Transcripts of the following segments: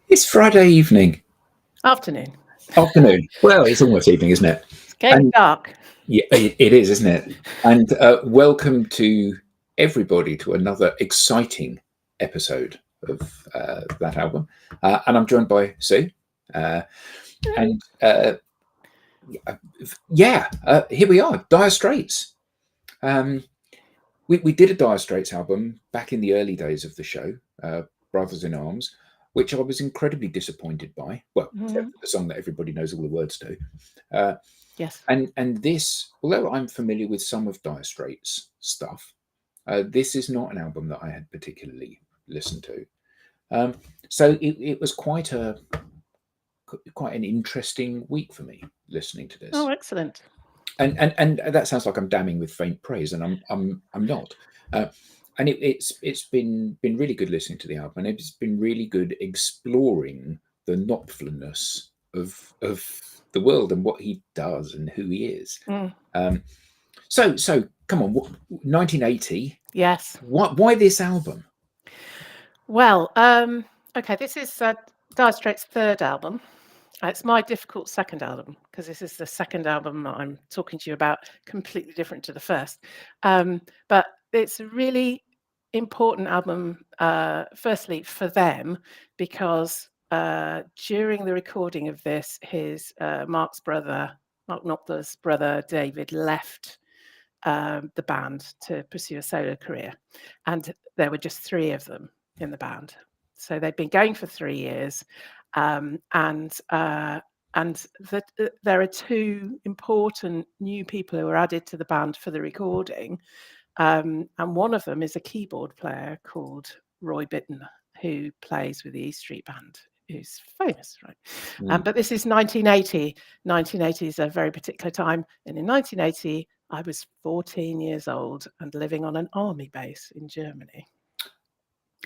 It's Friday evening. Afternoon. Afternoon. Well, it's almost evening, isn't it? It's getting dark. Yeah, it is, isn't it? And welcome to everybody to another exciting episode of that album. And I'm joined by Sue. And here we are, Dire Straits. We did a Dire Straits album back in the early days of the show, Brothers in Arms, which I was incredibly disappointed by. Well, except for the song that everybody knows all the words to. Yes. And this, although I'm familiar with some of Dire Straits stuff, this is not an album that I had particularly listened to. So it was quite an interesting week for me listening to this. Oh, excellent. And that sounds like I'm damning with faint praise, and I'm not. And it's been really good listening to the album, and it's been really good exploring the knopflerness of the world and what he does and who he is. So come on, 1980. Yes. Why this album? Well, okay, this is Dire Straits' third album. It's my difficult second album because this is the second album that I'm talking to you about, completely different to the first. But it's a really important album, firstly, for them, because during the recording of this, his Mark Knopfler's brother, David, left the band to pursue a solo career. And there were just three of them in the band. So they'd been going for 3 years. And there are two important new people who were added to the band for the recording. And one of them is a keyboard player called Roy Bittan, who plays with the E Street Band, who's famous, right? But this is 1980. 1980 is a very particular time. And in 1980, I was 14 years old and living on an army base in Germany.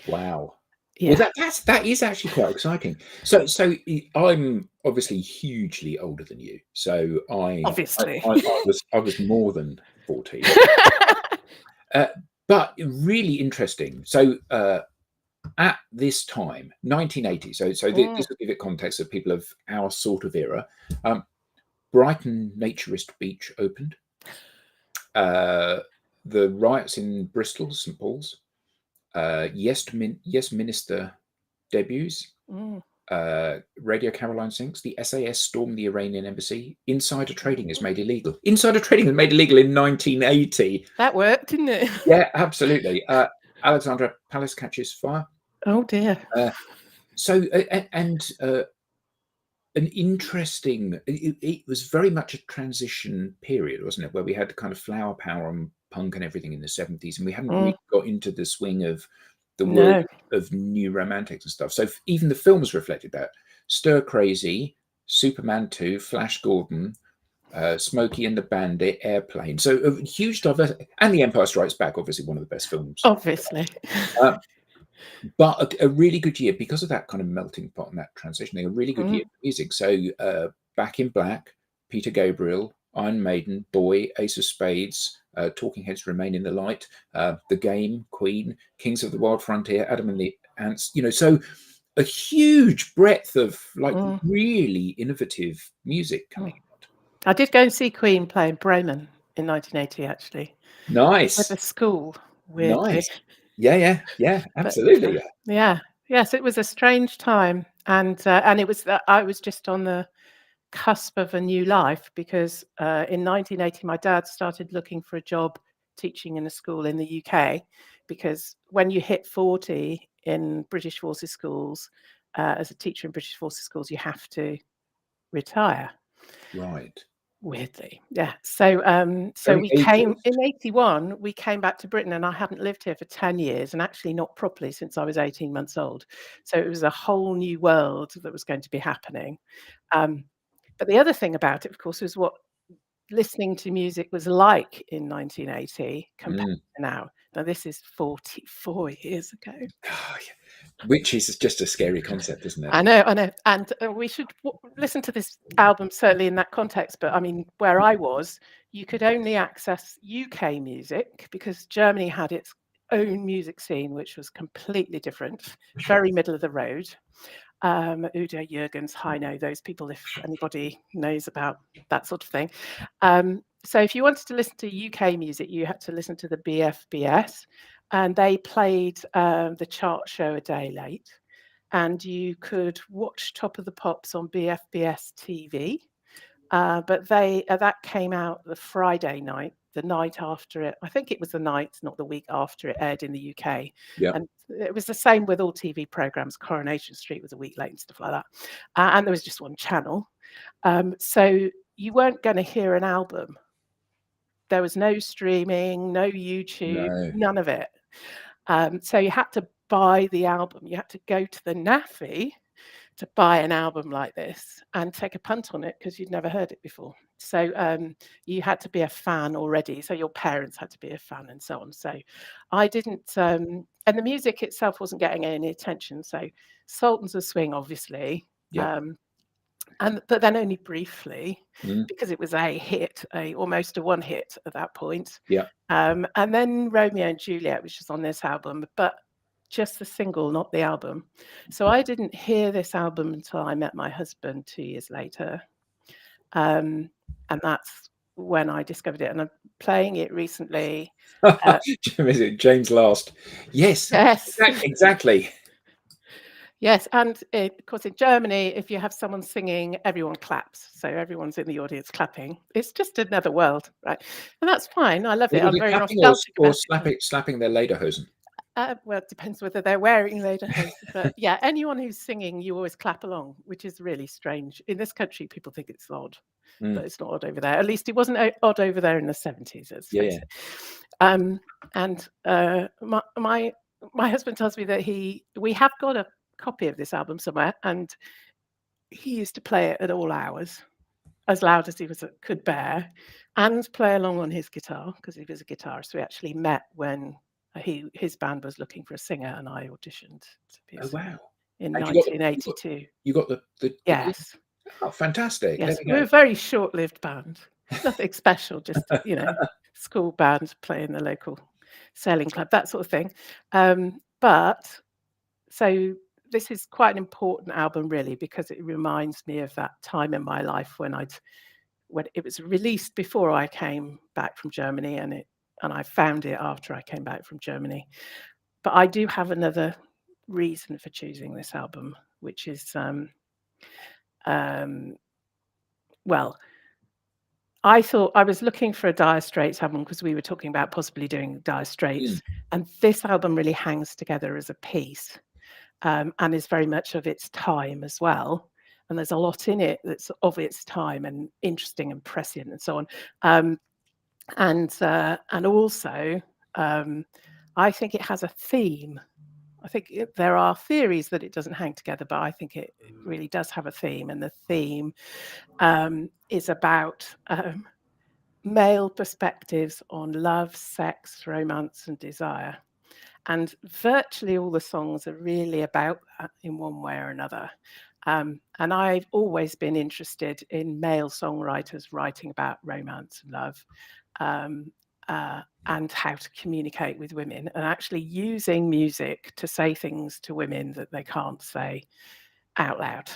Wow. Yeah. Well, that is actually quite exciting. So I'm obviously hugely older than you. So I was more than 14. But really interesting. So at this time, 1980. So this will give it context of people of our sort of era. Brighton Naturist Beach opened. The riots in Bristol, St Paul's. Yes Minister debuts. Radio Caroline sinks. The SAS stormed the Iranian embassy. Insider trading is made illegal. Insider trading was made illegal in 1980. That worked, didn't it? Yeah, absolutely. Alexandra Palace catches fire. Oh dear. An interesting. It was very much a transition period, wasn't it? Where we had kind of flower power and punk and everything in the 70s, and we hadn't really got into the swing of the world of new romantics and stuff. So even the films reflected that. Stir Crazy, Superman 2, Flash Gordon, Smokey and the Bandit, Airplane. So a huge diversity. And The Empire Strikes Back, obviously one of the best films. Obviously. But a really good year because of that kind of melting pot and that transitioning. A really good year for music. So Back in Black, Peter Gabriel, Iron Maiden, Boy, Ace of Spades, Talking Heads, Remain in the Light, The Game, Queen, Kings of the Wild Frontier, Adam and the Ants. So a huge breadth of really innovative music coming out. I did go and see Queen play in Bremen in 1980, actually. Nice. With the school. Weirdly. Nice. Yeah, absolutely. Yes, it was a strange time, and it was I was just on the cusp of a new life because in 1980 my dad started looking for a job teaching in a school in the UK, because when you hit 40 in British Forces schools, as a teacher in British Forces schools, you have to retire. Right. Weirdly, yeah. So we came in 81. We came back to Britain, and I hadn't lived here for 10 years, and actually not properly since I was 18 months old. So it was a whole new world that was going to be happening. But the other thing about it, of course, was what listening to music was like in 1980 compared to now. Now this is 44 years ago. Oh, yeah. Which is just a scary concept, isn't it? I know. And we should listen to this album certainly in that context. But I mean, where I was, you could only access UK music because Germany had its own music scene, which was completely different, very middle of the road. Udo Jürgens, Heino, those people, if anybody knows about that sort of thing. So if you wanted to listen to UK music, you had to listen to the BFBS, and they played the chart show a day late. And you could watch Top of the Pops on BFBS TV. But that came out the Friday night, the night after it. I think it was the night, not the week after it aired in the UK. Yeah. And it was the same with all TV programs. Coronation Street was a week late and stuff like that. And there was just one channel. So you weren't going to hear an album. There was no streaming, no YouTube, No. none of it. So you had to buy the album. You had to go to the NAFI to buy an album like this and take a punt on it because you'd never heard it before. So you had to be a fan already. So your parents had to be a fan and so on. So I didn't, and the music itself wasn't getting any attention. So Sultans of Swing, obviously, Yeah. but then only briefly Mm. because it was a hit, almost a one hit at that point. Yeah. And then Romeo and Juliet, which is on this album, but just the single, not the album. So I didn't hear this album until I met my husband 2 years later. And that's when I discovered it. And I'm playing it recently. James Last. Yes. Yes. Exactly. Yes. And of course, in Germany, if you have someone singing, everyone claps. So everyone's in the audience clapping. It's just another world, right? And that's fine. I love it. I'm very nostalgic or about it. slapping their lederhosen. Well, it depends whether they're wearing lederhosen, but yeah, anyone who's singing, you always clap along, which is really strange. In this country, people think it's odd, but it's not odd over there. At least it wasn't odd over there in the 70s, let's face it. And my husband tells me that we have got a copy of this album somewhere, and he used to play it at all hours, as loud as he could bear, and play along on his guitar because he was a guitarist. We actually met when his band was looking for a singer, and I auditioned to be a singer in 1982. You got the yes. Oh, fantastic! Yes, we were a very short-lived band. Nothing special, just school band playing the local sailing club, that sort of thing. But so this is quite an important album, really, because it reminds me of that time in my life when it was released before I came back from Germany, and I found it after I came back from Germany. But I do have another reason for choosing this album, which is, well, I thought I was looking for a Dire Straits album because we were talking about possibly doing Dire Straits, and this album really hangs together as a piece, and is very much of its time as well. And there's a lot in it that's of its time and interesting and prescient and so on. And also, I think it has a theme. I think there are theories that it doesn't hang together, but I think it really does have a theme. And the theme is about male perspectives on love, sex, romance, and desire. And virtually all the songs are really about that in one way or another. And I've always been interested in male songwriters writing about romance and love. And how to communicate with women, and actually using music to say things to women that they can't say out loud,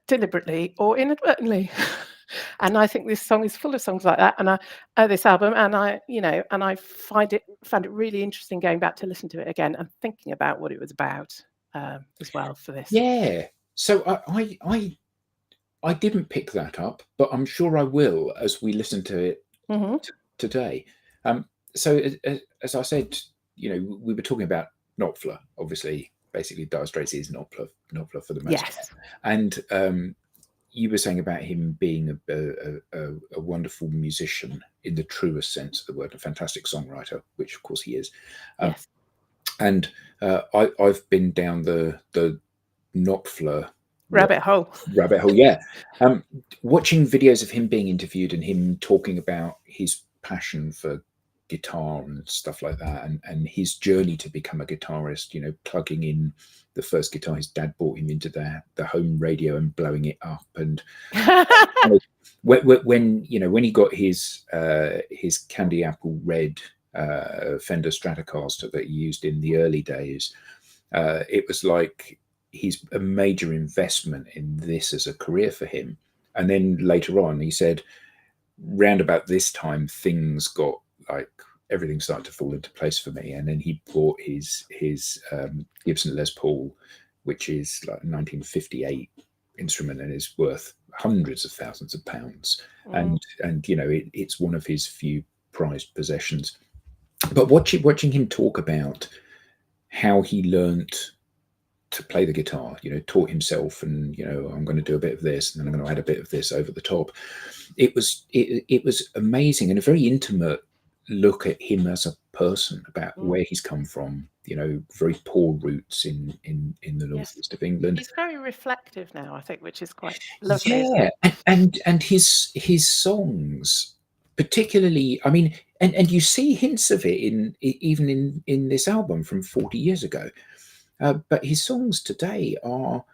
deliberately or inadvertently. And I think this song is full of songs like that, and this album, and I found it really interesting going back to listen to it again and thinking about what it was about as well for this. Yeah. So I didn't pick that up, but I'm sure I will as we listen to it today. So as I said, we were talking about Knopfler. Obviously, basically, Dire Straits is Knopfler for the most part. And you were saying about him being a wonderful musician in the truest sense of the word, a fantastic songwriter, which of course he is. Yes. And I've been down the Knopfler rabbit hole, yeah. Watching videos of him being interviewed and him talking about his passion for guitar and stuff like that, and his journey to become a guitarist, plugging in the first guitar his dad bought him into the home radio and blowing it up, and when he got his Candy Apple Red Fender Stratocaster that he used in the early days. It was like he's a major investment in this as a career for him. And then later on, he said, round about this time, things got like everything started to fall into place for me. And then he bought his Gibson Les Paul, which is like a 1958 instrument and is worth hundreds of thousands of pounds. And you know it's one of his few prized possessions. But watching him talk about how he learnt to play the guitar, you know, taught himself, and you know, I'm going to do a bit of this, and then I'm going to add a bit of this over the top. It was amazing and a very intimate look at him as a person, about where he's come from. You know, very poor roots in the Yes. northeast of England. He's very reflective now, I think, which is quite lovely, isn't Yeah, it? and his songs, particularly, I mean, and you see hints of it in even in this album from 40 years ago. But his songs today are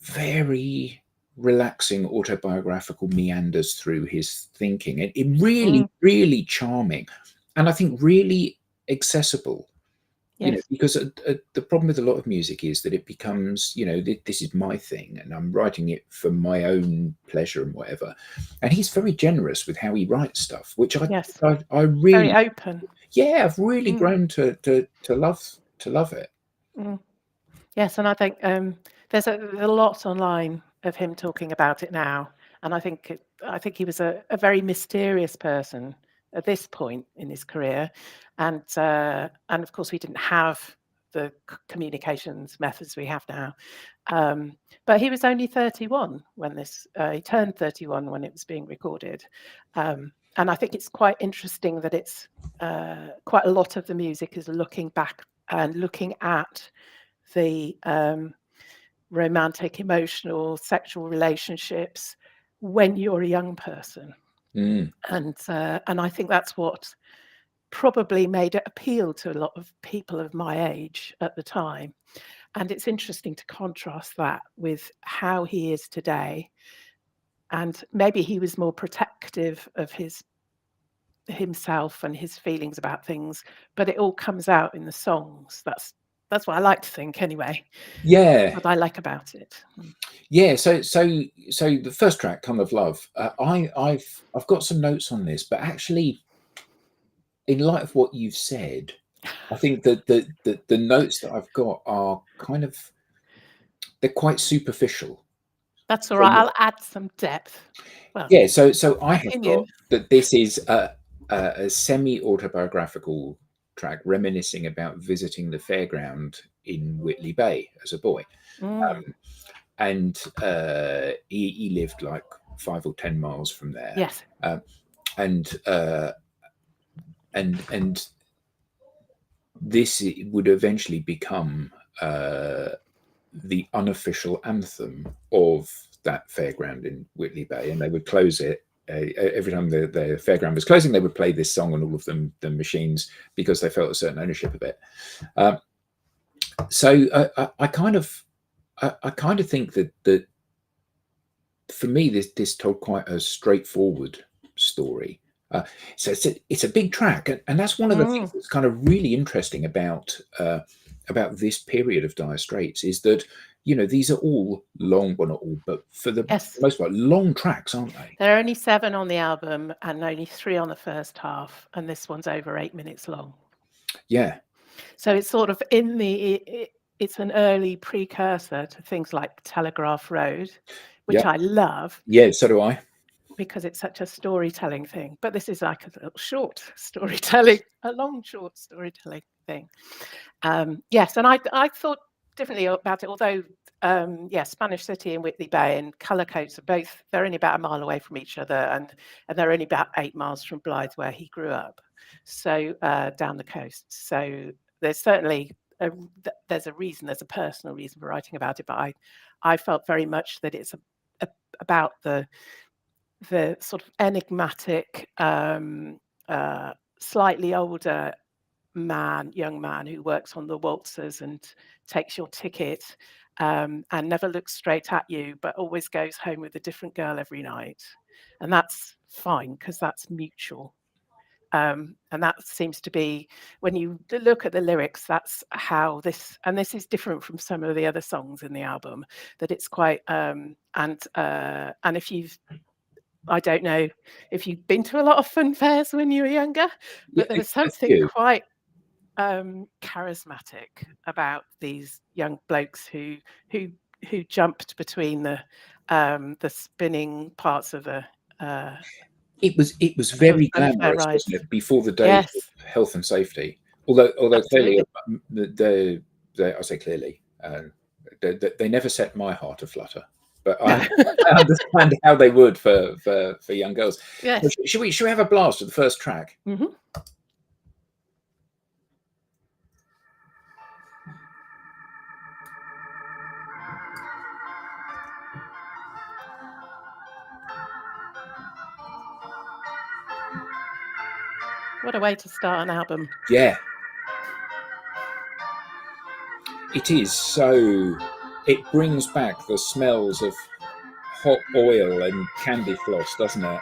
very relaxing, autobiographical meanders through his thinking, and it really, Mm, really charming, and I think really accessible. You know, yes. because the problem with a lot of music is that it becomes, you know, this is my thing, and I'm writing it for my own pleasure and whatever. And he's very generous with how he writes stuff, which Yes. I Very really, open. yeah, I've really Mm, grown to love it. mm. Yes, and I think there's a lot online of him talking about it now, and I think he was a very mysterious person at this point in his career, and of course we didn't have the communications methods we have now, um, but he was only 31 when this he turned 31 when it was being recorded, and I think it's quite interesting that it's quite a lot of the music is looking back and looking at the romantic, emotional, sexual relationships when you're a young person, Mm. and I think that's what probably made it appeal to a lot of people of my age at the time. And it's interesting to contrast that with how he is today. And maybe he was more protective of himself and his feelings about things, but it all comes out in the songs. That's what I like to think anyway. Yeah, What I like about it. yeah. So the first track, "Come of Love," I've got some notes on this, but actually, in light of what you've said, I think that the notes that I've got are kind of, they're quite superficial. That's all So right. I'll add some depth. Well, yeah, so I have got opinion. that this is a semi-autobiographical track reminiscing about visiting the fairground in Whitley Bay as a boy. Mm, And he lived like 5 or 10 miles from there. yes. Um, and and this would eventually become the unofficial anthem of that fairground in Whitley Bay, and they would close it every time the fairground was closing. They would play this song on all of them the machines because they felt a certain ownership of it. Um, so I kind of I kind of think that for me this told quite a straightforward story. So it's a big track, and that's one of the things Mm, that's kind of really interesting about this period of Dire Straits is that, you know, these are all long, well not all, but for the yes. most part, long tracks, aren't they? There are only 7 on the album and only 3 on the first half, and this one's over 8 minutes long. Yeah, So it's sort of it's an early precursor to things like Telegraph Road, yeah, which I love yeah. So do I. because it's such a storytelling thing. But this is like a little short storytelling, a long short storytelling thing. Yes, and I thought differently about it. Although, yeah, Spanish City and Whitley Bay and Colour Coats are both, they're only about a mile away from each other, and they're only about 8 miles from Blythe, where he grew up. So down the coast. So there's certainly there's a reason, there's a personal reason for writing about it. But I felt very much that it's a, about the sort of enigmatic, slightly older young man who works on the waltzers and takes your ticket, and never looks straight at you, but always goes home with a different girl every night. And that's fine because that's mutual. And that seems to be, when you look at the lyrics, that's how this, and this is different from some of the other songs in the album, that it's quite, and if you've, I don't know if you've been to a lot of fun fairs when you were younger, Yeah, but there was a something few. quite charismatic about these young blokes who who jumped between the spinning parts of a uh, It was of a very funfair glamorous, ride. wasn't it? Before the days of Yes, health and safety. Although clearly, absolutely. I say clearly, they never set my heart aflutter. But No. I understand how they would for young girls. So Yes. should we have a blast of the first track? Mhm. What a way to start an album. Yeah, it is. So it brings back the smells of hot oil and candy floss, doesn't it?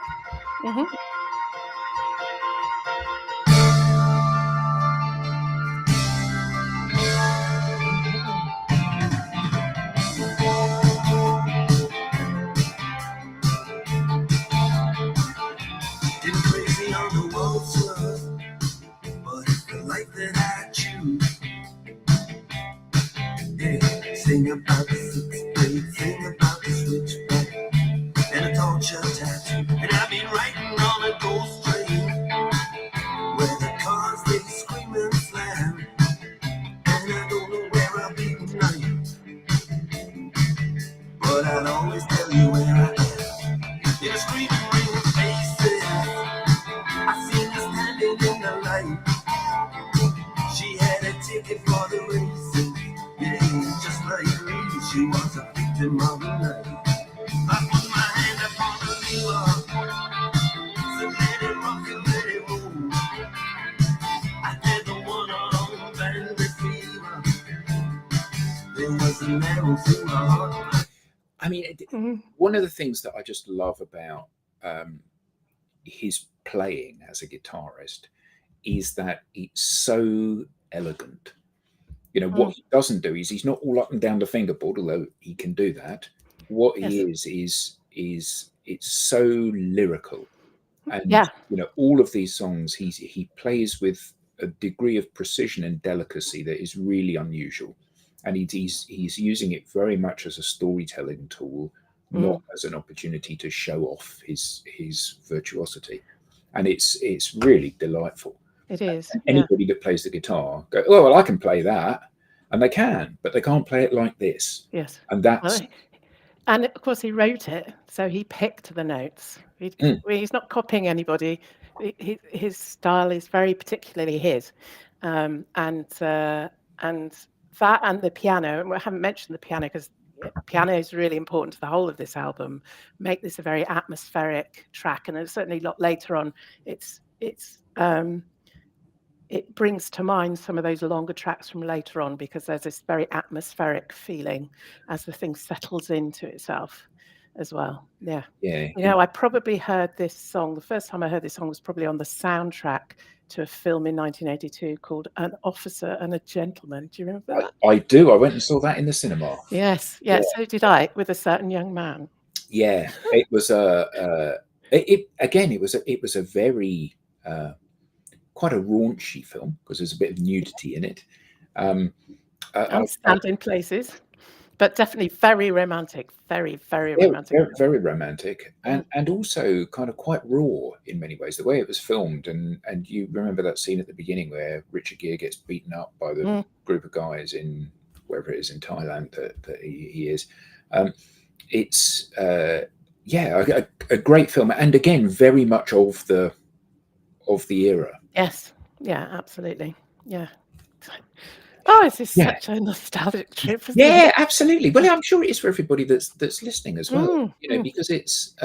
Mhm. Been crazy on the waltz, but it's the life that I choose. Yeah, sing about the sixth grade, sing about the switchback and a torture tattoo. And I've been writing on a ghost train where the cars they scream and slam, and I don't know where I'll be tonight, but I'll always tell you where I am. In a screaming ring of faces, I seen her standing in the light. She had a ticket for the races, yeah, just like me. She was a victim of the night. I put my hand upon the lever, said let it rock and let it roll. I had the one on bandit fever. There was an arrow through my heart. I mean, Mhm. one of the things that I just love about his playing as a guitarist is that it's so elegant. What Mm. he doesn't do is he's not all up and down the fingerboard, although he can do that. What he Yes. is it's so lyrical, and Yeah, all of these songs he plays with a degree of precision and delicacy that is really unusual, and he's using it very much as a storytelling tool, not mm, as an opportunity to show off his virtuosity, and it's really delightful. it is. And Yeah. anybody that plays the guitar go, oh well, I can play that, and they can, but they can't play it like this, Yes. and Well, that's and of course he wrote it, so he picked the notes. mm, Well, he's not copying anybody. His style is very particularly his, and and that and the piano. And we haven't mentioned the piano because piano is really important to the whole of this album. Make this a very atmospheric track, and certainly a lot later on, it's it brings to mind some of those longer tracks from later on because there's this very atmospheric feeling as the thing settles into itself as well. Yeah. yeah. I probably heard this song, the first time I heard this song was probably on the soundtrack to a film in 1982 called An Officer and a Gentleman. Do you remember that? I do. I went and saw that in the cinema. Yes. Yeah, Yeah. So did I, with a certain young man. yeah. It was it again. It was a very quite a raunchy film because there's a bit of nudity in it. Um, And I stand in places, but definitely very romantic. Very, very very, romantic very, film. very romantic, Mm, and also kind of quite raw in many ways. The way it was filmed, and you remember that scene at the beginning where Richard Gere gets beaten up by the mm, group of guys in wherever it is in Thailand that he is. Um, it's yeah, a great film, and again, very much of the era. yes. Yeah, absolutely. Yeah. Oh, this is Yeah, such a nostalgic trip, isn't it? yeah, absolutely. Well, I'm sure it is for everybody that's listening as well. Mm, mm, Because it's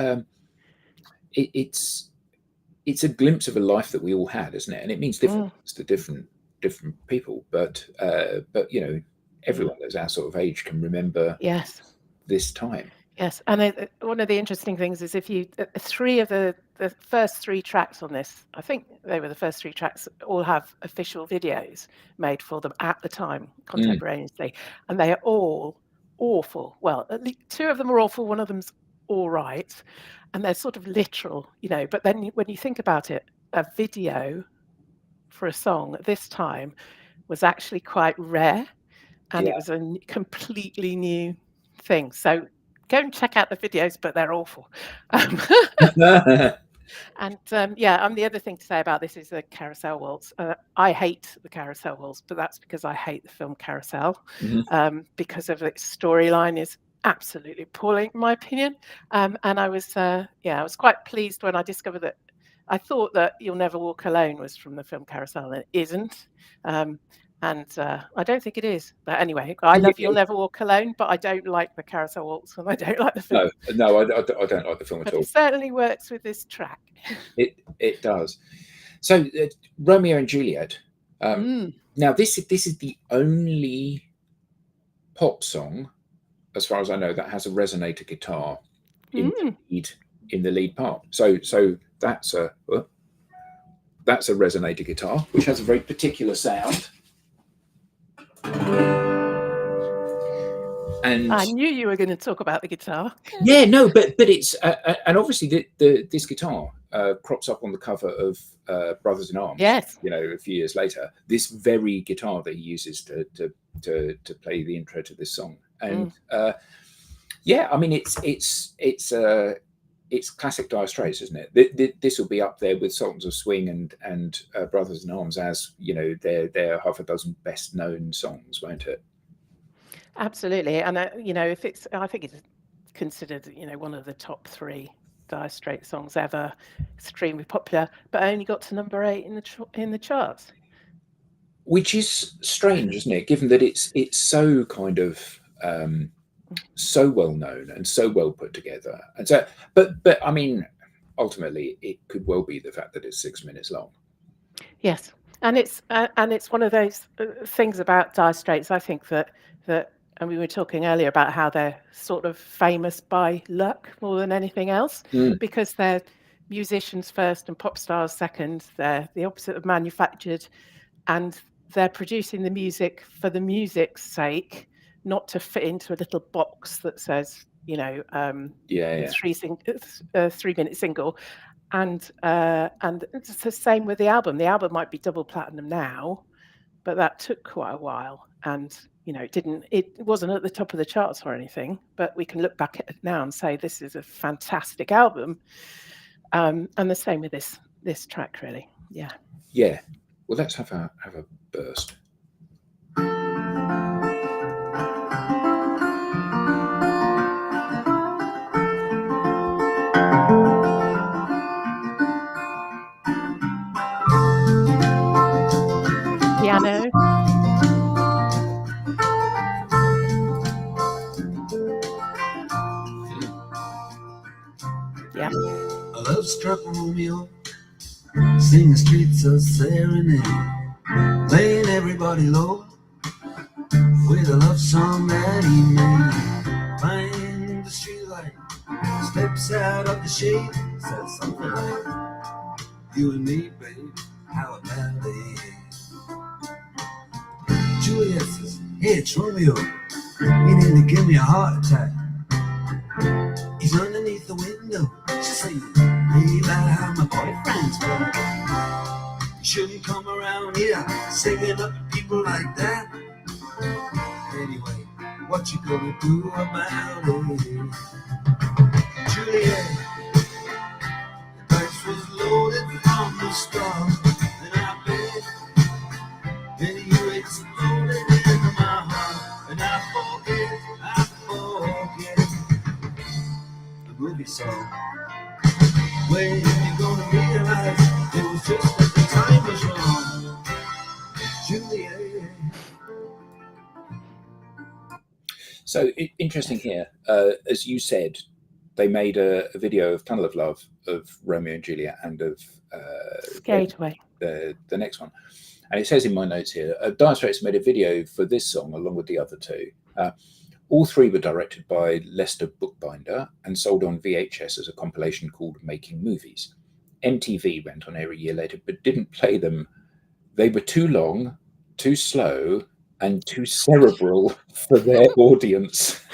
a glimpse of a life that we all had, isn't it? And it means different mm, things to different people. But yeah. everyone that's our sort of age can remember Yes. this time. Yes, and one of the interesting things is if you three of the first three tracks on this, I think they were the first three tracks, all have official videos made for them at the time, contemporaneously, and they are all awful. Well, at least two of them are awful, one of them's all right, and they're sort of literal, you know. But then when you think about it, a video for a song at this time was actually quite rare, and Yeah. it was a completely new thing. So go and check out the videos, but they're awful. And the other thing to say about this is the carousel waltz. I hate the carousel waltz, but that's because I hate the film Carousel, because of its storyline is absolutely appalling, in my opinion. And I was quite pleased when I discovered that. I thought that You'll Never Walk Alone was from the film Carousel, and it isn't. And I don't think it is. But anyway, I love You'll Never Walk Alone, but I don't like the carousel waltz, and I don't like the film. No, I don't like the film at all. But it certainly works with this track. It does. So Romeo and Juliet. Now this is the only pop song, as far as I know, that has a resonator guitar in the lead part. So that's a resonator guitar, which has a very particular sound. And I knew you were going to talk about the guitar. Yeah, no, but it's and obviously this guitar crops up on the cover of Brothers in Arms. Yes, you know, a few years later, this very guitar that he uses to play the intro to this song. And I mean, it's classic Dire Straits, isn't it? This will be up there with Sultans of Swing and Brothers in Arms, as you know, they're half a dozen best known songs, won't it? Absolutely, and you know, I think it's considered, you know, one of the top 3 Dire Straits songs ever, extremely popular, but only got to number 8 in the charts. Which is strange, isn't it? Given that it's so kind of so well known and so well put together, and so, but I mean, ultimately, it could well be the fact that it's 6 minutes long. Yes, and it's one of those things about Dire Straits. I think that. And we were talking earlier about how they're sort of famous by luck more than anything else, because they're musicians first and pop stars second. They're the opposite of manufactured, and they're producing the music for the music's sake, not to fit into a little box that says, you know, 3-minute single. And it's the same with the album. The album might be double platinum now, but that took quite a while, and you know, it wasn't at the top of the charts or anything, but we can look back at it now and say this is a fantastic album. And the same with this track, really. Yeah. Well, let's have a burst. Piano. Yeah. A love struck Romeo, sing the streets of serenade, laying everybody low with a love song that he made. Find the streetlight, steps out of the shade, says something like, you and me, babe, how about it? Juliet says, hey, it's Romeo, he nearly gave me a heart attack. He's underneath the window, she's saying, hey, about how my boyfriend's back. You shouldn't come around here singing up to people like that. Anyway, what you gonna do about it? Juliet, the dice was loaded from the start, and I bet then you exploded into my heart, and I forget the movie song. When you gonna realize it was just that the time was wrong, Juliet. So interesting here, as you said, they made a video of Tunnel of Love, of Romeo and Juliet, and of Skateway, the next one. And it says in my notes here, Dire Straits made a video for this song along with the other two. All three were directed by Lester Bookbinder and sold on VHS as a compilation called Making Movies. MTV went on air a year later, but didn't play them. They were too long, too slow, and too cerebral for their audience.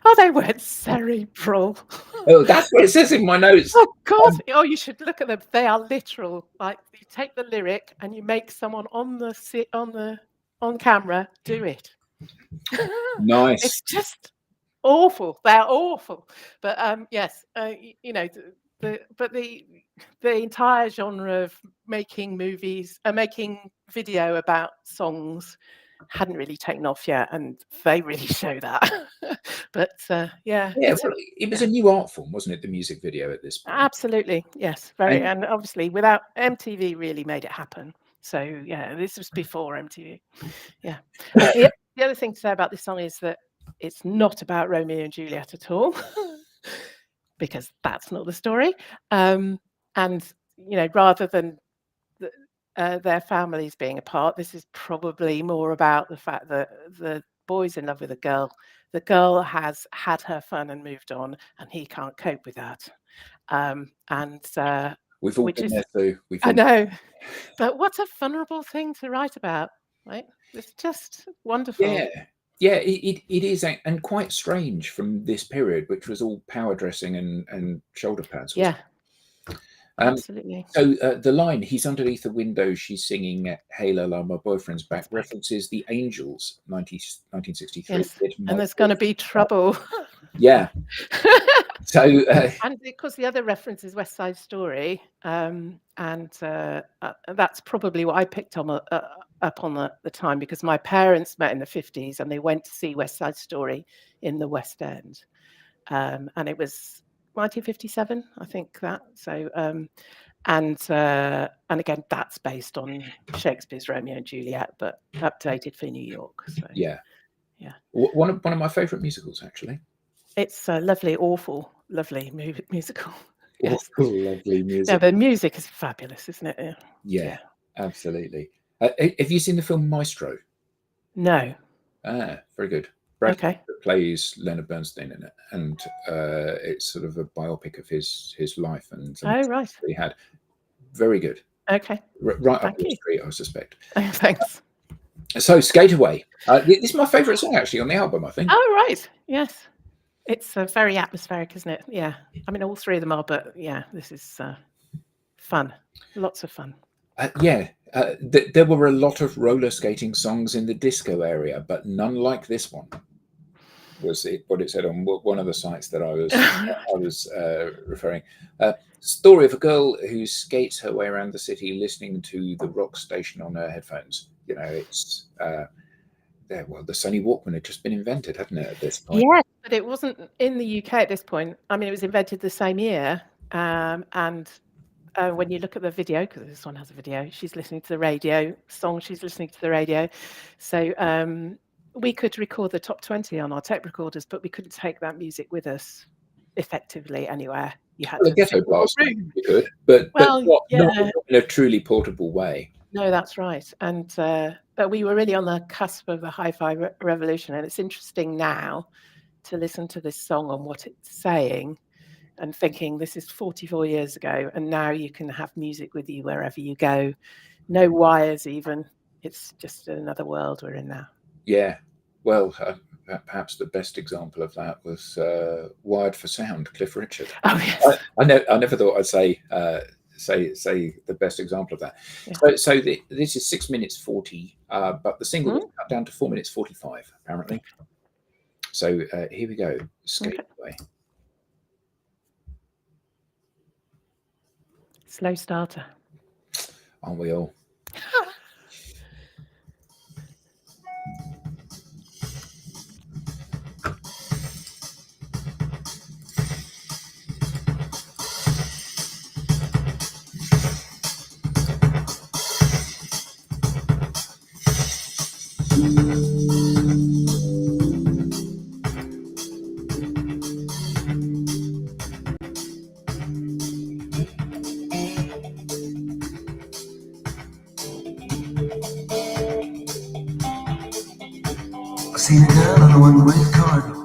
Oh, they weren't cerebral. Oh, that's what it says in my notes. Oh God! Oh, you should look at them. They are literal. Like you take the lyric and you make someone on camera do it. Nice. It's just awful. They're awful. But yes, you know, the entire genre of making movies, making video about songs, hadn't really taken off yet, and they really show that. But yeah, Well, it was a new art form, wasn't it? The music video at this point. absolutely, yes, very, and obviously without MTV really made it happen. So yeah, this was before MTV. Yeah. The other thing to say about this song is that it's not about Romeo and Juliet at all, because that's not the story. And you know, rather than their families being apart, this is probably more about the fact that the boy's in love with the girl has had her fun and moved on, and he can't cope with that. We've all been there too. I know, but what a vulnerable thing to write about, right? It's just wonderful. Yeah, it is, and quite strange from this period, which was all power dressing and shoulder pads. Yeah, absolutely. So the line, he's underneath the window, she's singing Hey La, my boyfriend's back, references the Angels, 1963. Yes, and there's going to be trouble. Yeah. So and because the other reference is West Side Story, and that's probably what I picked on up on the time, because my parents met in the 50s and they went to see West Side Story in the West End, and it was 1957, I think that. So and again, that's based on Shakespeare's Romeo and Juliet, but updated for New York. So yeah, yeah, one of my favourite musicals, actually. It's a lovely, lovely musical. Yes. Awful, lovely music. Yeah, the music is fabulous, isn't it? Yeah. Absolutely. Have you seen the film Maestro? No. Very good. Brad Okay. plays Leonard Bernstein in it, and it's sort of a biopic of his life and right. he had. Very good. Okay. Right up your street, I suspect. Thanks. So, Skate Away. This is my favourite song, actually, on the album, I think. Oh, right. Yes. It's very atmospheric, isn't it? Yeah. I mean, all three of them are, but yeah, this is fun. Lots of fun. There were a lot of roller skating songs in the disco area, but none like this one. Was what it said on one of the sites that I was referring. Story of a girl who skates her way around the city, listening to the rock station on her headphones. You know, it's well, the Sony Walkman had just been invented, hadn't it, at this point? Yeah, but it wasn't in the UK at this point. I mean, it was invented the same year, and when you look at the video, because this one has a video, she's listening to the radio song. She's listening to the radio, so we could record the top 20 on our tape recorders, but we couldn't take that music with us effectively anywhere. You had to Ghetto Blast, you could, but not in a truly portable way. No, that's right. And but we were really on the cusp of the hi-fi revolution, and it's interesting now to listen to this song and what it's saying and thinking this is 44 years ago, and now you can have music with you wherever you go. No wires even. It's just another world we're in now. Yeah. Well, perhaps the best example of that was Wired for Sound, Cliff Richard. Oh, yes. I never thought I'd say the best example of that. Yeah. So this is 6 minutes 40, but the single was cut down to 4 minutes 45, apparently. So here we go. Skate Away. Slow starter. Aren't we all? seen a girl on a one-way corridor,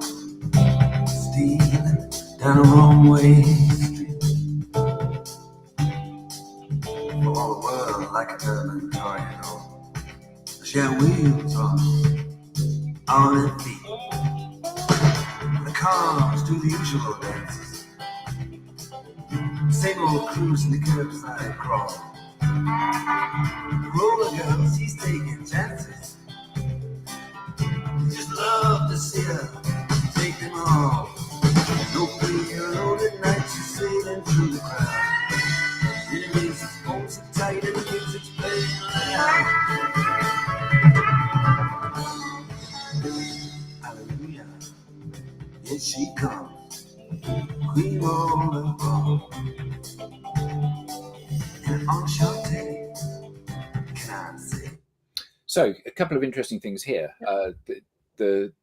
stealing down a wrong-way street. For all the world like a urban tornado, she had wheels on her feet. The cars do the usual dances, same old cruise in the curbside crawl. The roller girl, she's taking chances. Just love to see her take them all. No being alone at night, she's sailing through the crowd. It makes its bones so tight and the music's playing loud. Hallelujah, here she comes, Queen Roller Ball. And enchanté, can I say? So a couple of interesting things here. The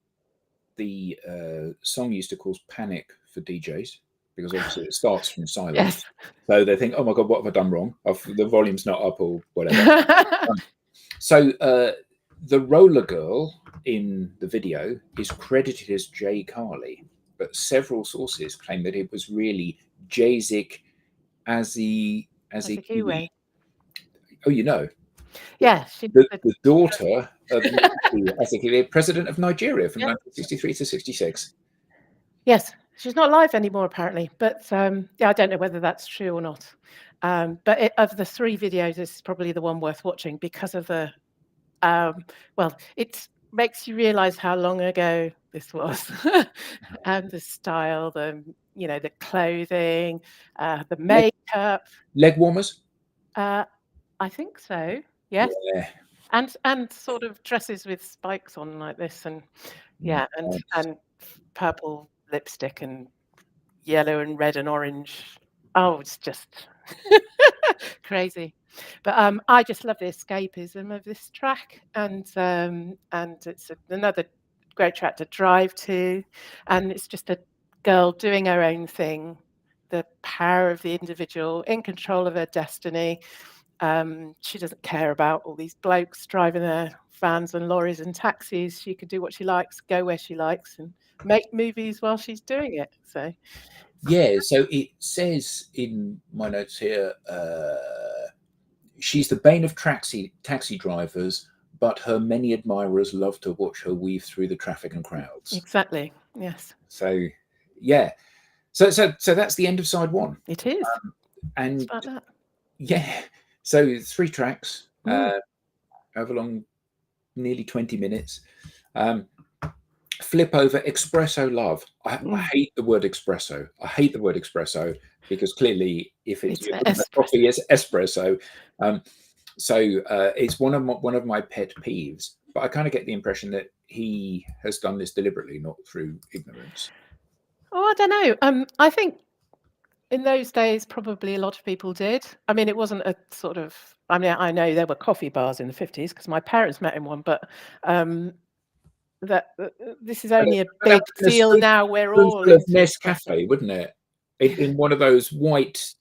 song used to cause panic for DJs because obviously it starts from silence. Yes. So they think, oh my God, what have I done wrong? The volume's not up or whatever. So the roller girl in the video is credited as Jay Carley, but several sources claim that it was really Jayzik Azikiwe. Oh, you know. Yeah, she's The daughter of Azikiwe, president of Nigeria from 1963 to 66. Yes, she's not alive anymore apparently, but yeah, I don't know whether that's true or not. But of the three videos, this is probably the one worth watching because of the well, it makes you realize how long ago this was, and the style, the clothing, the makeup. Leg warmers. I think so. Yes. Yeah. And sort of dresses with spikes on like this, and and purple lipstick and yellow and red and orange. Oh, it's just crazy. But I just love the escapism of this track, and it's another great track to drive to, and it's just a girl doing her own thing, the power of the individual in control of her destiny. She doesn't care about all these blokes driving their vans and lorries and taxis. She can do what she likes, go where she likes, and make movies while she's doing it. So yeah, so it says in my notes here, she's the bane of taxi drivers, but her many admirers love to watch her weave through the traffic and crowds. Exactly. Yes. So yeah, so that's the end of side one. It is. And it's about that. Yeah, so 3 tracks, over long, nearly 20 minutes. Flip over Espresso Love. I hate the word espresso. I hate the word espresso because clearly, if it's coffee, it's espresso. So it's one of my pet peeves. But I kind of get the impression that he has done this deliberately, not through ignorance. Oh, I don't know. I think in those days, probably a lot of people did. I mean, it wasn't a sort of. I mean, I know there were coffee bars in the 50s because my parents met in one, but. This is only a big deal now. We're all into Nescafe, wouldn't it? In one of those white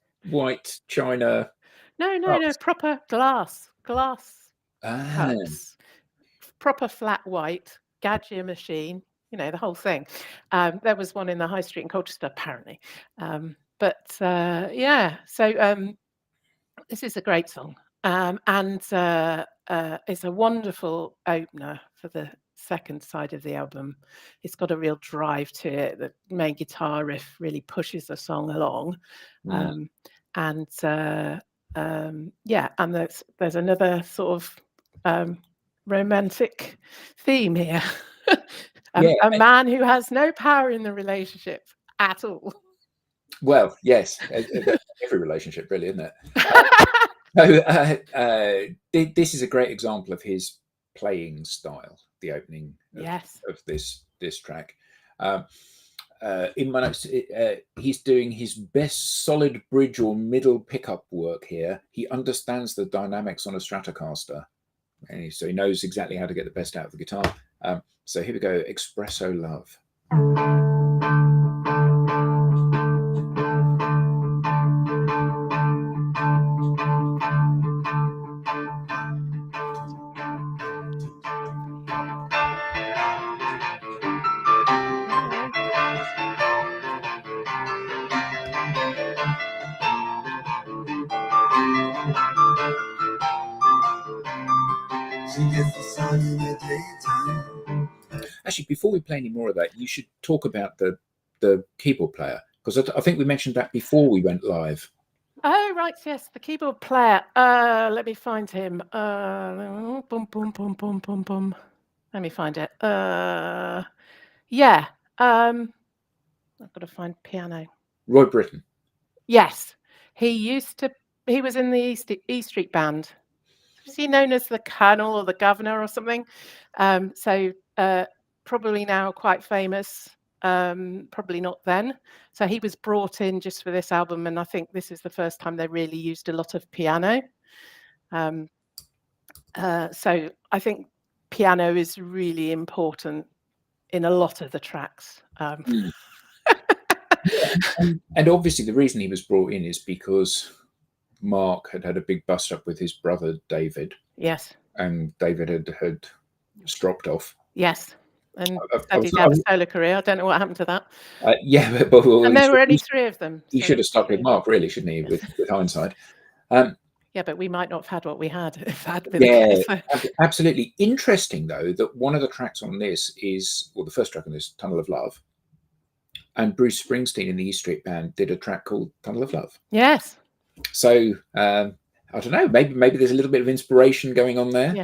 china. No, proper glass cups, proper flat white Gadget machine. The whole thing. There was one in the high street in Colchester, apparently. Yeah. So this is a great song, and it's a wonderful opener for the second side of the album. It's got a real drive to it. The main guitar riff really pushes the song along, and there's another sort of romantic theme here. A man who has no power in the relationship at all. Well, yes, every relationship, really, isn't it? This is a great example of his playing style. The opening of this track. In my notes, he's doing his best solid bridge or middle pickup work here. He understands the dynamics on a Stratocaster, and so he knows exactly how to get the best out of the guitar. So here we go, Espresso Love. She gets the sun in the daytime. Actually, before we play any more of that, you should talk about the keyboard player, because I think we mentioned that before we went live. Oh, right, yes, the keyboard player. Let me find him. Boom, boom, boom, boom, boom, boom. Let me find it. Yeah. I've got to find piano. Roy Britton. Yes, he was in the E Street Band. Is he known as the Colonel or the Governor or something? Probably now quite famous. Probably not then. So he was brought in just for this album, and I think this is the first time they really used a lot of piano. So I think piano is really important in a lot of the tracks. And obviously the reason he was brought in is because Mark had a big bust up with his brother David, Yes, and David had stropped off. yes. And I said he'd had a solo career. I don't know what happened to that. Yeah, but And there were only 3 of them. he so should have stuck with Mark, really, shouldn't he? With hindsight. Yeah, but we might not have had what we had if that had been Yeah, the case. absolutely. Interesting, though, that one of the tracks on this is, well, the first track on this, Tunnel of Love. And Bruce Springsteen in the E Street Band did a track called Tunnel of Love. Yes. So, I don't know, maybe there's a little bit of inspiration going on there.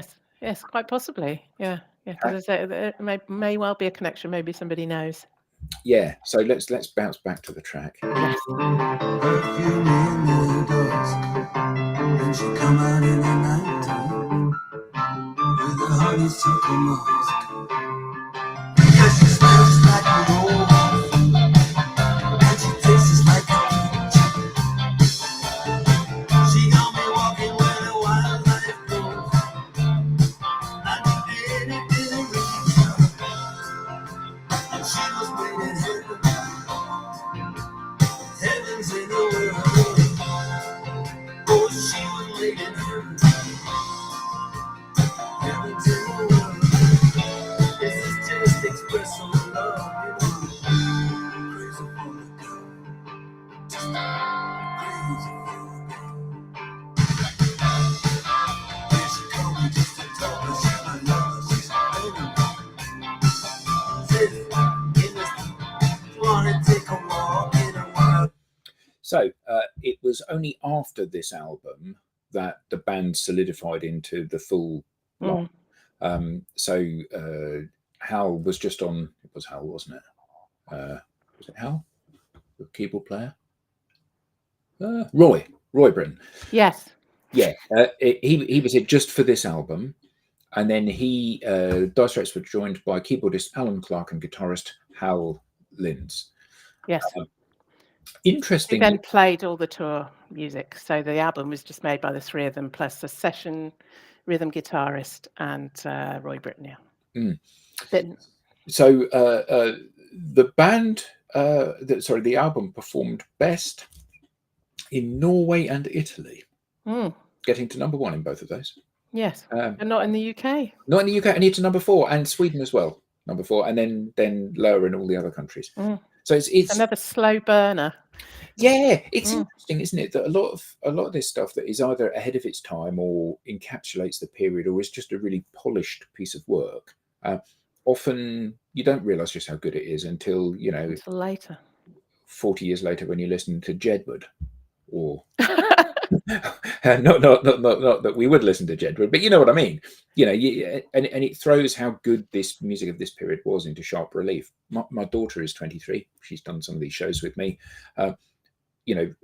Yes, quite possibly. Yeah, because there may well be a connection. Maybe somebody knows. Yeah, so let's bounce back to the track. Yes. Perfume in the dusk, and she come out in the nighttime with a honeysuckle mask. Because she smells like a rose, and she tastes like a peach. She got me walking where the wildlife goes. I did anything to reach her, and she was waiting heaven. Heaven's in the world. Oh, she was waiting heaven. Heaven's in the world. This is just expressing love, you know. Crazy for the girl. Just crazy for the girl. Here she comes just to talk, but she's my lover. She's in the street. Wanna take a walk in a wild. So it was only after this album that the band solidified into the full line. So Hal was just on. It was Hal, wasn't it? Was it Hal, the keyboard player? Roy Britton. Yes. Yeah, he was it just for this album, and then Dire Straits were joined by keyboardist Alan Clark and guitarist Hal Linds. Yes. Interesting. They then played all the tour music, so the album was just made by the 3 of them, plus a session rhythm guitarist and Roy Britton. So the band, the album performed best in Norway and Italy, getting to number 1 in both of those. Yes, and not in the UK. Not in the UK, and to number 4, and Sweden as well, number 4, and then lower in all the other countries. So it's another slow burner. Yeah, it's interesting, isn't it, that a lot of this stuff that is either ahead of its time or encapsulates the period or is just a really polished piece of work. Often you don't realise just how good it is until later, 40 years later, when you listen to Jedward, or not that we would listen to Jedward, but you know what I mean. And it throws how good this music of this period was into sharp relief. My daughter is 23. She's done some of these shows with me.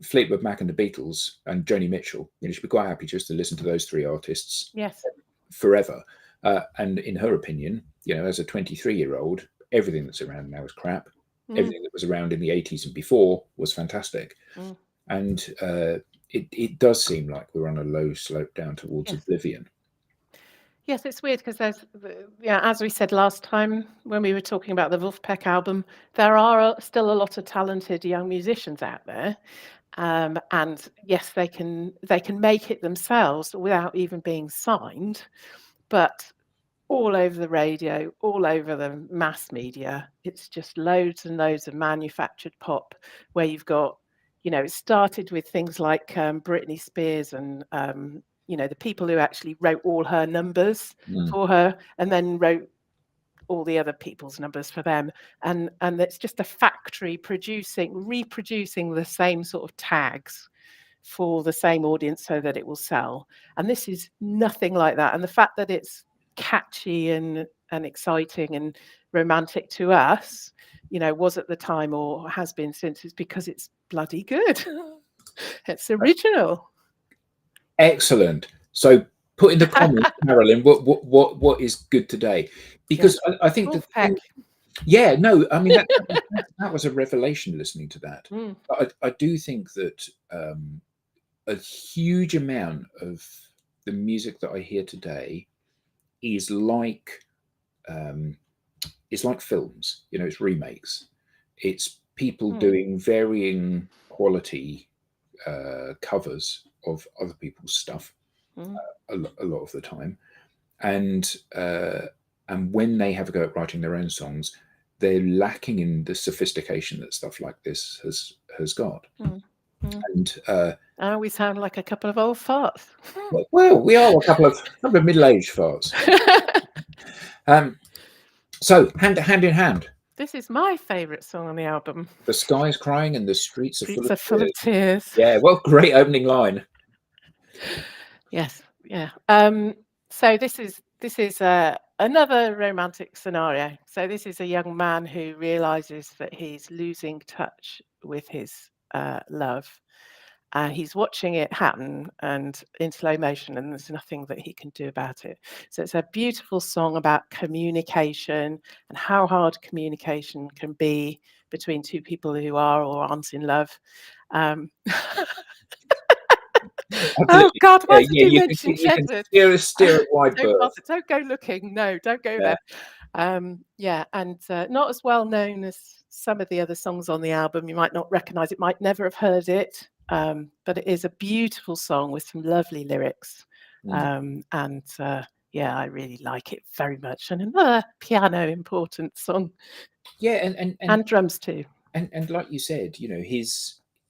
Fleetwood Mac and the Beatles and Joni Mitchell. She'd be quite happy just to listen to those 3 artists. Yes. Forever. And in her opinion, as a 23-year-old, everything that's around now is crap. Everything that was around in the 80s and before was fantastic. And it does seem like we're on a low slope down towards oblivion. Yes, it's weird because there's, as we said last time when we were talking about the Wolfpack album, there are still a lot of talented young musicians out there. And yes, they can make it themselves without even being signed, but all over the radio, all over the mass media, it's just loads and loads of manufactured pop where you've got, it started with things like Britney Spears and the people who actually wrote all her numbers Mm. for her, and then wrote all the other people's numbers for them, and it's just a factory reproducing the same sort of tags for the same audience so that it will sell. And this is nothing like that. And the fact that it's catchy and exciting and romantic to us, was at the time or has been since, is because it's bloody good. It's original. Excellent. So put in the comments, Carolyn, what is good today? Because I think the thing, yeah, no, I mean that was a revelation listening to that. Mm. But I do think that a huge amount of the music that I hear today is like films. It's remakes. It's people doing varying quality covers of other people's stuff a lot of the time, and when they have a go at writing their own songs, they're lacking in the sophistication that stuff like this has got. And we sound like a couple of old farts. well, we are a couple of middle-aged farts. So hand in hand. This is my favourite song on the album. The sky is crying and the streets are full of tears. Yeah, well, great opening line. Yes, yeah. So this is another romantic scenario. So this is a young man who realizes that he's losing touch with his love. He's watching it happen and in slow motion, and there's nothing that he can do about it. So it's a beautiful song about communication and how hard communication can be between two people who are or aren't in love. Oh God, why did you mention Shedford? Steer it wide berth. Don't go looking. No, don't go there. And not as well known as some of the other songs on the album. You might not recognise it, might never have heard it. But it is a beautiful song with some lovely lyrics. I really like it very much. And another piano important song. Yeah, and drums too. And like you said,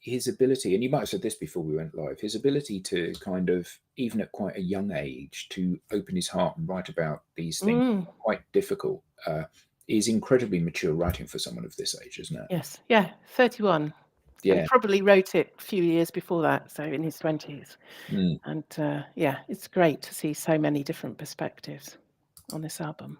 his ability, and you might have said this before we went live, his ability to kind of, even at quite a young age, to open his heart and write about these things quite difficult, is incredibly mature writing for someone of this age, isn't it? Yes, yeah, 31. Yeah. And probably wrote it a few years before that, so in his 20s. And it's great to see so many different perspectives on this album.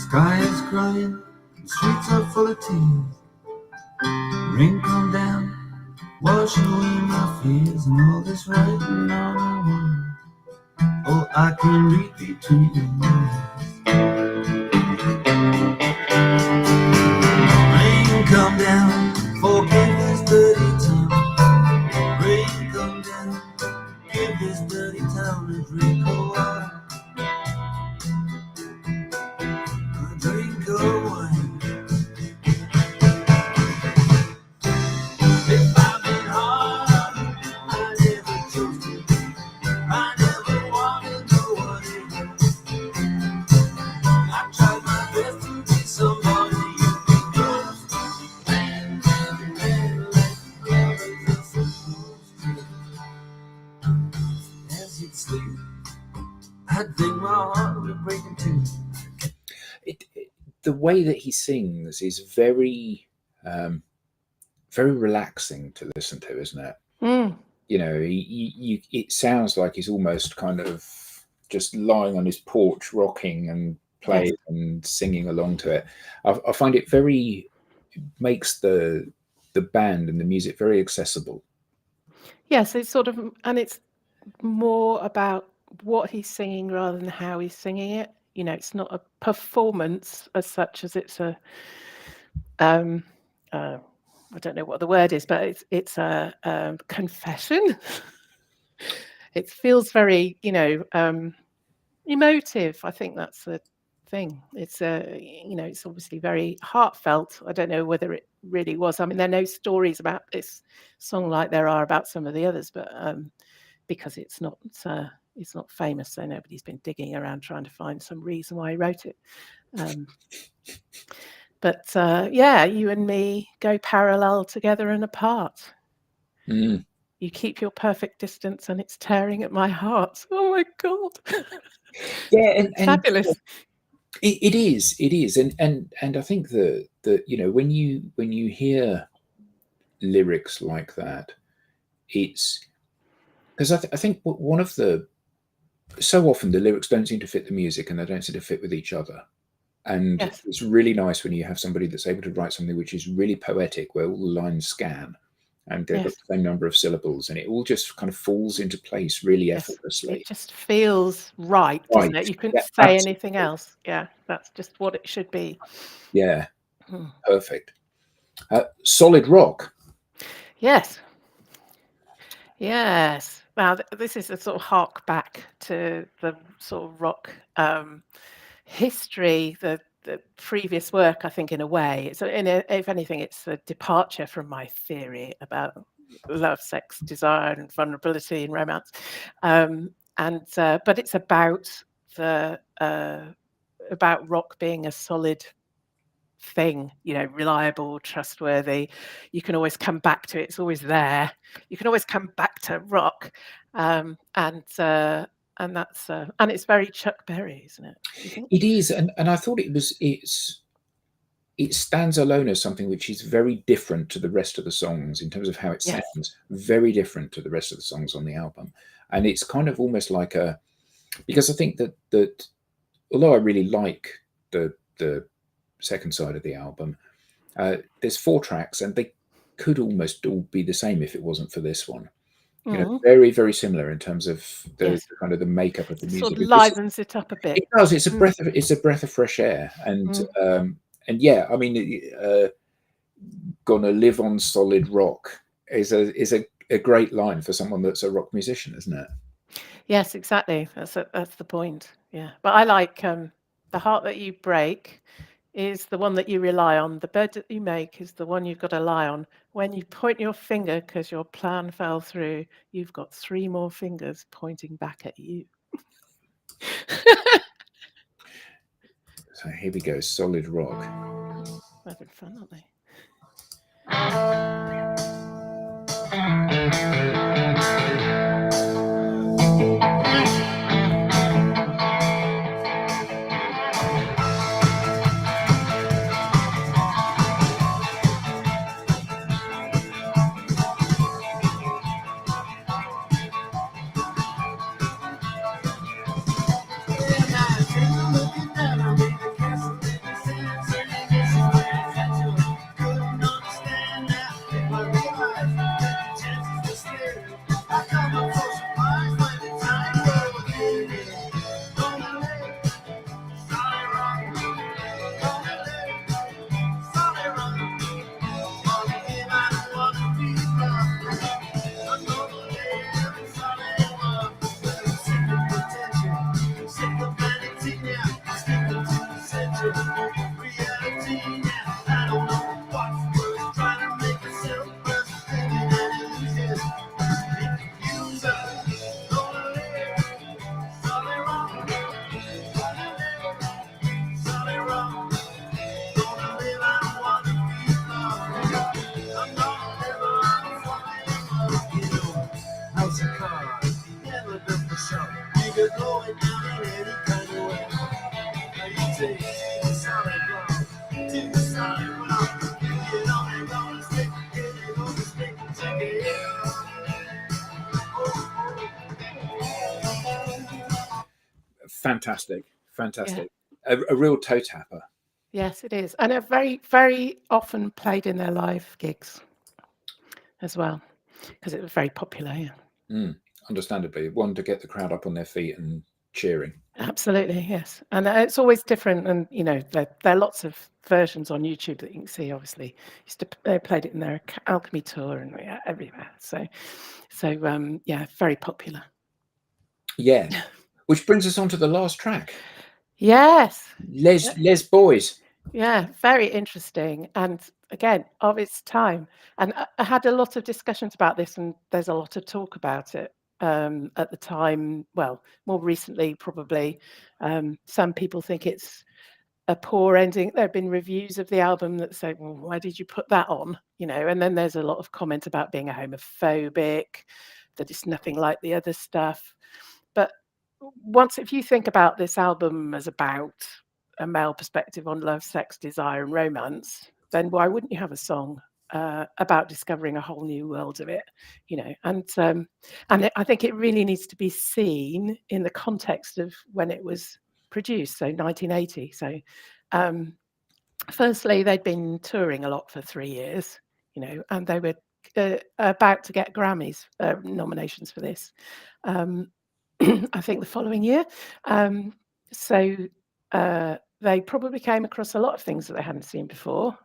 Sky is crying, the streets are full of tears. Rain come down, wash away my fears, and all this writing on the wall. Oh, I can read between the lines. Rain come down, forgive this dirty town. Rain come down, give this dirty town a drink of water. Drink of wine. If I've been hard, I never chose to. I never wanted no one else. I tried my best to be somebody you can trust. And like lovers are supposed to. As you'd sleep, I'd think my heart would break in two. The way that he sings is very, very relaxing to listen to, isn't it? It sounds like he's almost kind of just lying on his porch, rocking and playing and singing along to it. I find it makes the band and the music very accessible. Yes, it's sort of, and it's more about what he's singing rather than how he's singing it. It's not a performance as such as it's a, I don't know what the word is, but it's a confession. It feels very, emotive. I think that's the thing. It's it's obviously very heartfelt. I don't know whether it really was. I mean, there are no stories about this song like there are about some of the others, but because it's not famous, so nobody's been digging around trying to find some reason why he wrote it. But yeah, you and me go parallel together and apart. Mm. You keep your perfect distance, and it's tearing at my heart. Oh my God! Yeah, and Fabulous. it is, and I think that when you hear lyrics like that, it's because I think one of the so often the lyrics don't seem to fit the music, and they don't seem to fit with each other. And Yes. it's really nice when you have somebody that's able to write something which is really poetic, where all the lines scan and they've got Yes. the same number of syllables, and it all just kind of falls into place really Yes. effortlessly. It just feels right, doesn't Right. it? You couldn't Yeah, say absolutely. anything else. Yeah, that's just what it should be. Yeah, Hmm. perfect. Solid rock. Yes. Yes. Now, this is a sort of hark back to the sort of rock history, the previous work, I think, in a way. So, if anything, it's a departure from my theory about love, sex, desire, and vulnerability and romance. But it's about the about rock being a solid thing, reliable, trustworthy. You can always come back to it. It's always there. You can always come back to rock, and that's and it's very Chuck Berry, isn't it? Do you think? It is, and I thought it stands alone as something which is very different to the rest of the songs in terms of how it Yes. sounds. Very different to the rest of the songs on the album, and it's kind of almost like because I think that although I really like the second side of the album, there's 4 tracks, and they could almost all be the same if it wasn't for this one. Mm. Very, very similar in terms of the Yes. kind of the makeup of the It sort music. of livens it up a bit. It does. It's Mm. a breath of fresh air, Mm. and yeah, I mean, "Gonna live on solid rock" is a great line for someone that's a rock musician, isn't it? Yes, exactly. That's the point. Yeah, but I like the heart that you break is the one that you rely on. The bed that you make is the one you've got to lie on. When you point your finger because your plan fell through, you've got 3 more fingers pointing back at you. So here we go, solid rock. They're having fun, aren't they? Fantastic, Yeah. fantastic. A real toe tapper. Yes, it is. And they're very, very often played in their live gigs as well, because it was very popular. Yeah. Understandably, one to get the crowd up on their feet and cheering. Absolutely, yes. And it's always different. And, there are lots of versions on YouTube that you can see, obviously. They played it in their Alchemy tour and everywhere. So yeah, very popular. Yeah. Which brings us on to the last track. Yes. Les Boys. Yeah, very interesting, and again, of its time. And I had a lot of discussions about this, and there's a lot of talk about it at the time. Well, more recently, probably. Some people think it's a poor ending. There have been reviews of the album that say, "Well, why did you put that on?" You know, and then there's a lot of comment about being a homophobic, that it's nothing like the other stuff. But if you think about this album as about a male perspective on love, sex, desire, and romance, then why wouldn't you have a song about discovering a whole new world of it? You know, I think it really needs to be seen in the context of when it was produced, so 1980. So, firstly, they'd been touring a lot for 3 years, you know, and they were about to get Grammys nominations for this. Um, I think the following year. Um, so they probably came across a lot of things that they hadn't seen before.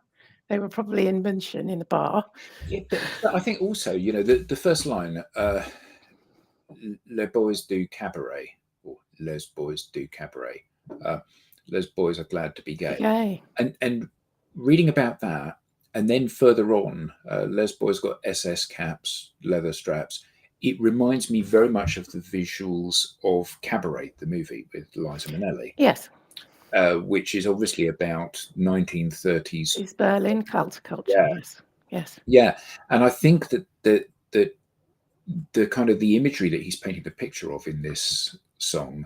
They were probably in München in a bar. Yeah, but I think also, you know, the first line, Les Boys do cabaret, or Les Boys do cabaret. Uh, Les Boys are glad to be gay. Okay. And reading about that, and then further on, Les Boys got SS caps, leather straps. It reminds me very much of the visuals of Cabaret, the movie with Liza Minnelli, Yes. which is obviously about 1930s. It's Berlin counterculture. Yeah, Yes. Yes. yeah, and I think that the kind of the imagery that he's painting the picture of in this song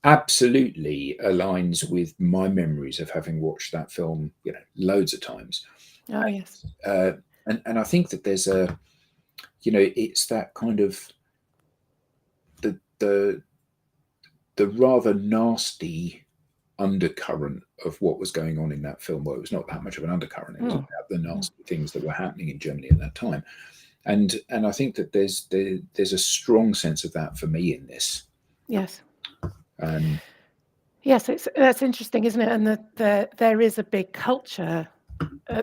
absolutely aligns with my memories of having watched that film, you know, loads of times. Oh, yes. And I think that there's a, you know, it's that kind of the the rather nasty undercurrent of what was going on in that film. Well, it was not that much of an undercurrent. It was about the nasty things that were happening in Germany at that time. And I think that there's a strong sense of that for me in this. Yes. Um, Yes, that's interesting, isn't it? And there is a big culture.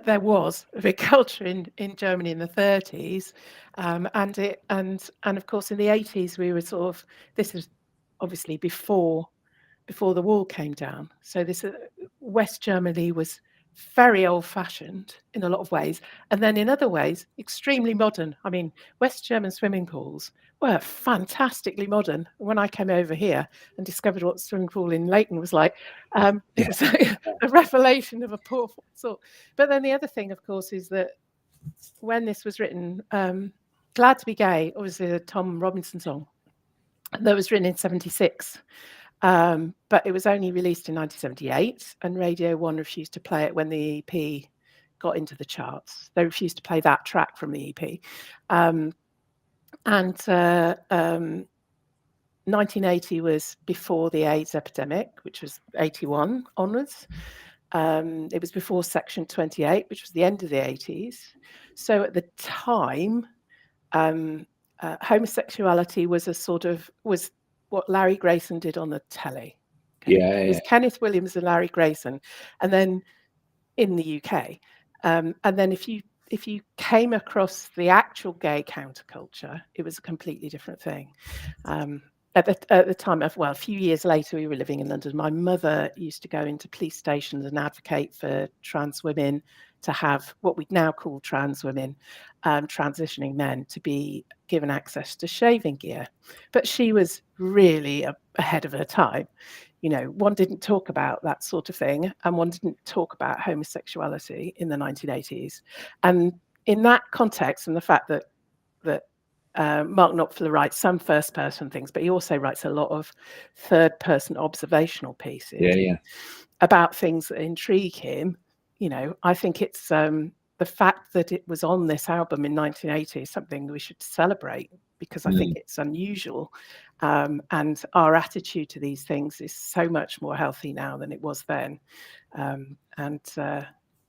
There was a big culture in Germany in the 30s, and of course in the 80s we were sort of, this is obviously before the wall came down. So this West Germany was very old-fashioned in a lot of ways, and then in other ways extremely modern. I mean, West German swimming pools were fantastically modern. When I came over here and discovered what the swimming pool in Leighton was like, it was a revelation of a poor sort. But then the other thing, of course, is that when this was written, "Glad to Be Gay" was a Tom Robinson song that was written in '76. But it was only released in 1978, and Radio 1 refused to play it when the EP got into the charts. They refused to play that track from the EP. 1980 was before the AIDS epidemic, which was 81 onwards. It was before Section 28, which was the end of the 80s. So at the time, homosexuality was was what Larry Grayson did on the telly. Okay? Yeah, It was Kenneth Williams and Larry Grayson, and then in the UK, and then if you came across the actual gay counterculture, it was a completely different thing. At the time of, well, a few years later, we were living in London. My mother used to go into police stations and advocate for trans women to have what we'd now call trans women, transitioning men, to be given access to shaving gear. But she was really ahead of her time. You know, one didn't talk about that sort of thing, and one didn't talk about homosexuality in the 1980s. And in that context, and the fact that Mark Knopfler writes some first-person things, but he also writes a lot of third-person observational pieces about things that intrigue him. You know, I think it's the fact that it was on this album in 1980 is something we should celebrate, because I think it's unusual, and our attitude to these things is so much more healthy now than it was then.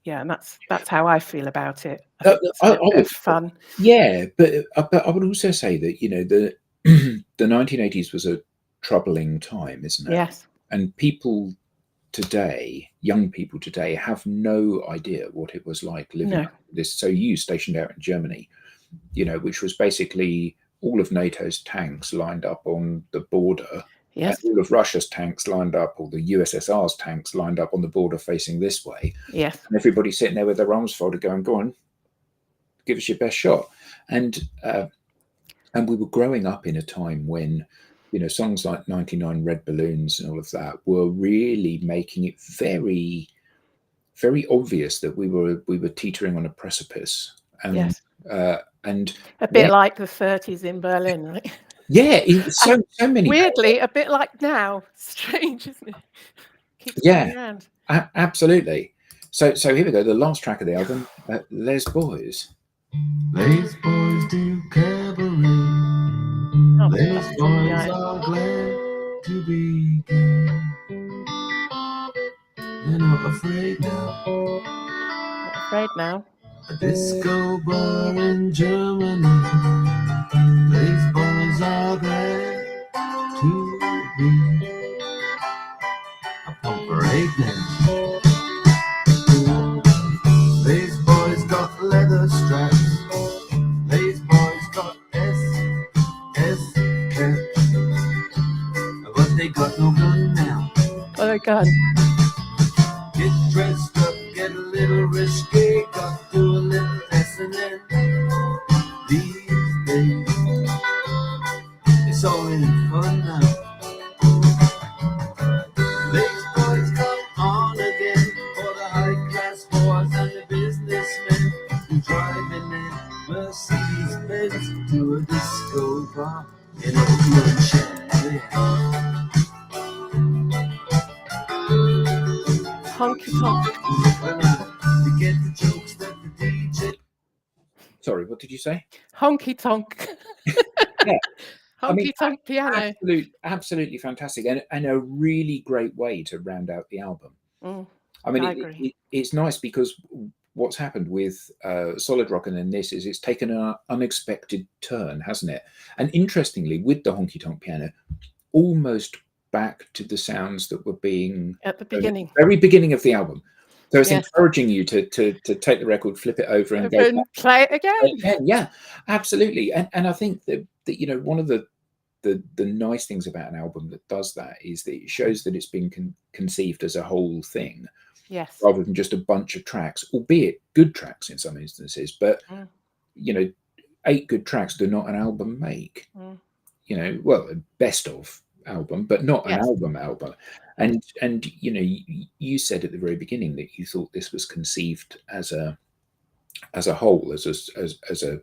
Yeah, and that's how I feel about it. I think it's a bit of fun. Yeah, but I would also say that, you know, the the 1980s was a troubling time, isn't it? Yes. And people today, young people today, have no idea what it was like living this. So you stationed out in Germany, you know, which was basically all of NATO's tanks lined up on the border. Yes. all of Russia's tanks lined up, or the USSR's tanks lined up on the border facing this way. Yes. And everybody sitting there with their arms folded going, go on, give us your best shot. And we were growing up in a time when, songs like 99 Red Balloons and all of that were really making it very, very obvious that we were teetering on a precipice. And, Yes. and a bit like the 30s in Berlin, right? Yeah, so many. Weirdly, a bit like now. Strange, isn't it? Keeps coming around. Absolutely. So here we go. The last track of the album, Les Boys. Les Boys do cabaret. Les Boys are glad to be gay. They're not afraid now. Not afraid now. A disco bar in Germany. Les Boys are glad to be a punk parade now. Les Boys got leather straps. Les Boys got SS caps. But they got no gun now. Oh, they gun. Get dressed up, get a little risky, got to do a little S&M. These days, it's all in fun now. Les Boys come on again for the high-class boys and the businessmen who driving in Mercedes-Benz to a disco bar in Oakland, Champagne. Honky tonk. To get the jokes that the DJ. Sorry, what did you say? Honky tonk. Yeah. Honky tonk piano. Absolutely fantastic, and a really great way to round out the album. I mean, I agree. it's nice because what's happened with Solid Rock and then this is it's taken an unexpected turn, hasn't it? And interestingly, with the honky tonk piano, almost back to the sounds that were being at the beginning, very beginning of the album. So it's encouraging you to take the record, flip it over, and go back, play it again. Yeah, absolutely. And I think that one of the nice things about an album that does that is that it shows that it's been conceived as a whole thing, rather than just a bunch of tracks, albeit good tracks in some instances. But 8 good tracks do not an album make. Well, a best of album, but not an album. And you said at the very beginning that you thought this was conceived as a whole, as a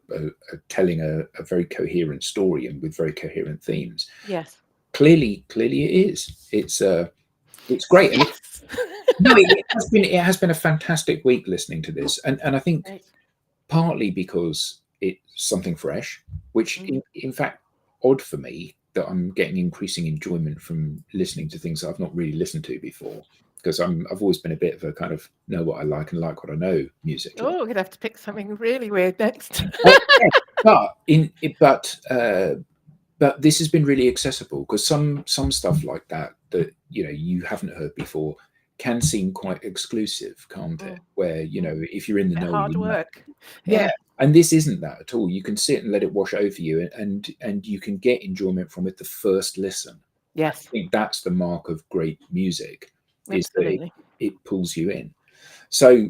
telling a very coherent story and with very coherent themes. Yes, clearly it is. It's great. Yes. It has been a fantastic week listening to this, and I think partly because it's something fresh, which in fact odd for me that I'm getting increasing enjoyment from listening to things I've not really listened to before, because I've always been a bit of a kind of know what I like and like what I know music. Oh, we're gonna have to pick something really weird next. But this has been really accessible, because some stuff like that you haven't heard before can seem quite exclusive, can't it? Where if you're in the know, hard work. Yeah. And this isn't that at all. You can sit and let it wash over you, and you can get enjoyment from it the first listen. Yes. I think that's the mark of great music, Absolutely. is that it pulls you in. So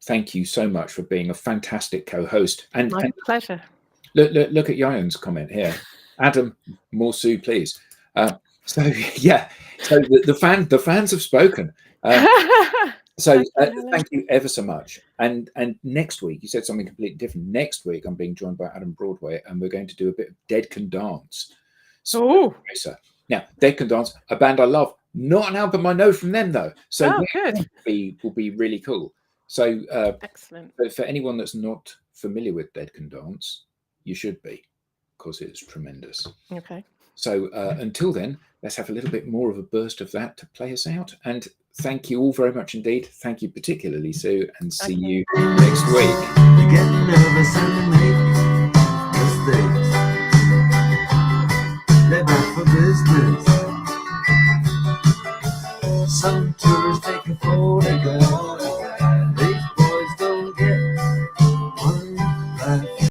thank you so much for being a fantastic co-host. And My pleasure. Look at Yayan's comment here. Adam, more Sue, please. So the fans have spoken. Thank you ever so much. And next week, you said something completely different. Next week, I'm being joined by Adam Broadway, and we're going to do a bit of Dead Can Dance. Oh, now Dead Can Dance, a band I love. Not an album I know from them though. So good. Will be really cool. So excellent. For anyone that's not familiar with Dead Can Dance, you should be, because it's tremendous. Okay. So until then, let's have a little bit more of a burst of that to play us out. And thank you all very much indeed. Thank you particularly, Sue, and see you next week. You're getting nervous and you make mistakes.